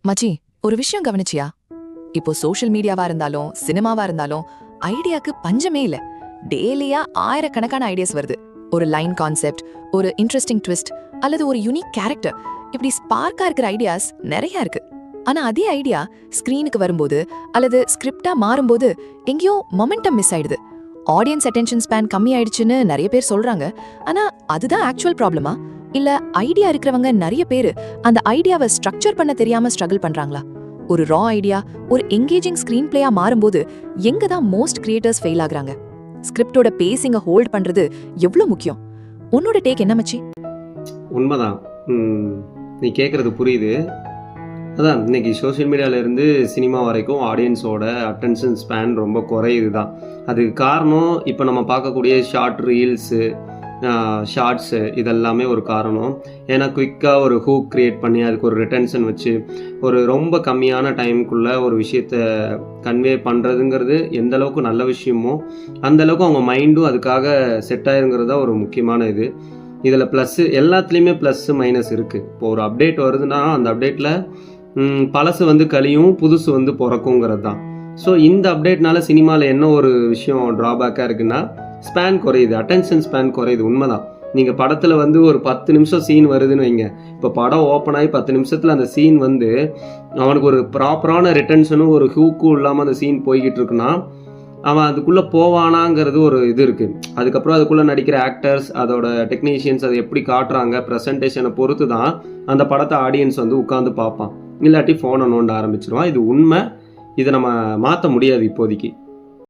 மச்சி, ஒரு விஷயம் கவனிச்சியா? இப்போ சோஷியல் மீடியாவா இருந்தாலும் சினிமாவா இருந்தாலும் ஐடியாக்கு பஞ்சமே இல்ல. டெய்லியா ஆயிரக்கணக்கான ஐடியாஸ் வருது. ஒரு லைன் கான்செப்ட், ஒரு இன்ட்ரெஸ்டிங் ட்விஸ்ட் அல்லது ஒரு யூனிக் கேரக்டர், இப்படி ஸ்பார்க்கா இருக்கிற ஐடியாஸ் நிறைய இருக்கு. ஆனா அதே ஐடியா ஸ்கிரீனுக்கு வரும்போது அல்லது ஸ்கிரிப்டா மாறும்போது எங்கேயோ மொமெண்டம் மிஸ் ஆயிடுது. ஆடியன்ஸ் அட்டென்ஷன் ஸ்பேன் கம்மி ஆயிடுச்சுன்னு நிறைய பேர் சொல்றாங்க. ஆனா அதுதான் ஆக்சுவல் ப்ராப்ளமா? இல்ல ஐடியா இருக்கிறவங்க நிறைய பேரு அந்த ஐடியாவை ஸ்ட்ரக்சர் பண்ண தெரியாம ஸ்ட்ரகிள் பண்றாங்களா? ஒரு ரா ஐடியா ஒரு எங்கேஜிங் ஸ்கிரீன் பிளேயா மாறும்போது எங்க தான் மோஸ்ட் கிரியேட்டர்ஸ் ஃபெயில் ஆகுறாங்க? ஸ்கிரிப்டோட பேசிங்க ஹோல்ட் பண்றது எவ்வளவு முக்கியம்? உன்னோட டேக் என்ன மச்சி? உண்மைதான். நீ கேட்குறது புரியுது. அதான் இன்னைக்கு சோஷியல் மீடியாவிலேருந்து சினிமா வரைக்கும் ஆடியன்ஸோட அட்டென்ஷன் ஸ்பேன் ரொம்ப குறையுது தான். அதுக்கு காரணம் இப்போ நம்ம பார்க்கக்கூடிய ஷார்ட் ரீல்ஸு, ஷார்ட்ஸு இதெல்லாமே ஒரு காரணம். ஏன்னா குயிக்காக ஒரு ஹூக் க்ரியேட் பண்ணி அதுக்கு ஒரு ரிட்டென்ஷன் வச்சு ஒரு ரொம்ப கம்மியான டைமுக்குள்ளே ஒரு விஷயத்த கன்வே பண்ணுறதுங்கிறது எந்த அளவுக்கு நல்ல விஷயமோ அந்தளவுக்கு அவங்க மைண்டும் அதுக்காக செட் ஆயிருங்கிறது தான் ஒரு முக்கியமான இது. இதில் ப்ளஸ்ஸு எல்லாத்துலேயுமே ப்ளஸ்ஸு மைனஸ் இருக்குது. இப்போ ஒரு அப்டேட் வருதுன்னா அந்த அப்டேட்டில் பழசு வந்து கழியும், புதுசு வந்து பிறக்குங்கிறது தான். ஸோ இந்த அப்டேட்னால சினிமாவில் என்ன ஒரு விஷயம் ட்ராபேக்காக இருக்குன்னா ஸ்பேன் குறையுது, அட்டென்ஷன் ஸ்பேன் குறையுது. உண்மைதான். நீங்கள் படத்தில் வந்து ஒரு 10 நிமிஷம் சீன் வருதுன்னு வைங்க. இப்போ படம் ஓப்பன் ஆகி 10 நிமிஷத்தில் அந்த சீன் வந்து அவனுக்கு ஒரு ப்ராப்பரான ரிட்டென்ஷனும் ஒரு ஹூக்கும் இல்லாமல் அந்த சீன் போய்கிட்டு இருக்குன்னா அவன் அதுக்குள்ளே போவானாங்கிறது ஒரு இது இருக்குது. அதுக்கப்புறம் அதுக்குள்ளே நடிக்கிற ஆக்டர்ஸ், அதோட டெக்னீஷியன்ஸ் அதை எப்படி காட்டுறாங்க, ப்ரெசன்டேஷனை பொறுத்து தான் அந்த படத்தை ஆடியன்ஸ் வந்து உட்காந்து பார்ப்பான். இல்லாட்டி ஃபோனை நோண்ட ஆரம்பிச்சிருவான். இது உண்மை. இதை நம்ம மாற்ற முடியாது இப்போதைக்கு.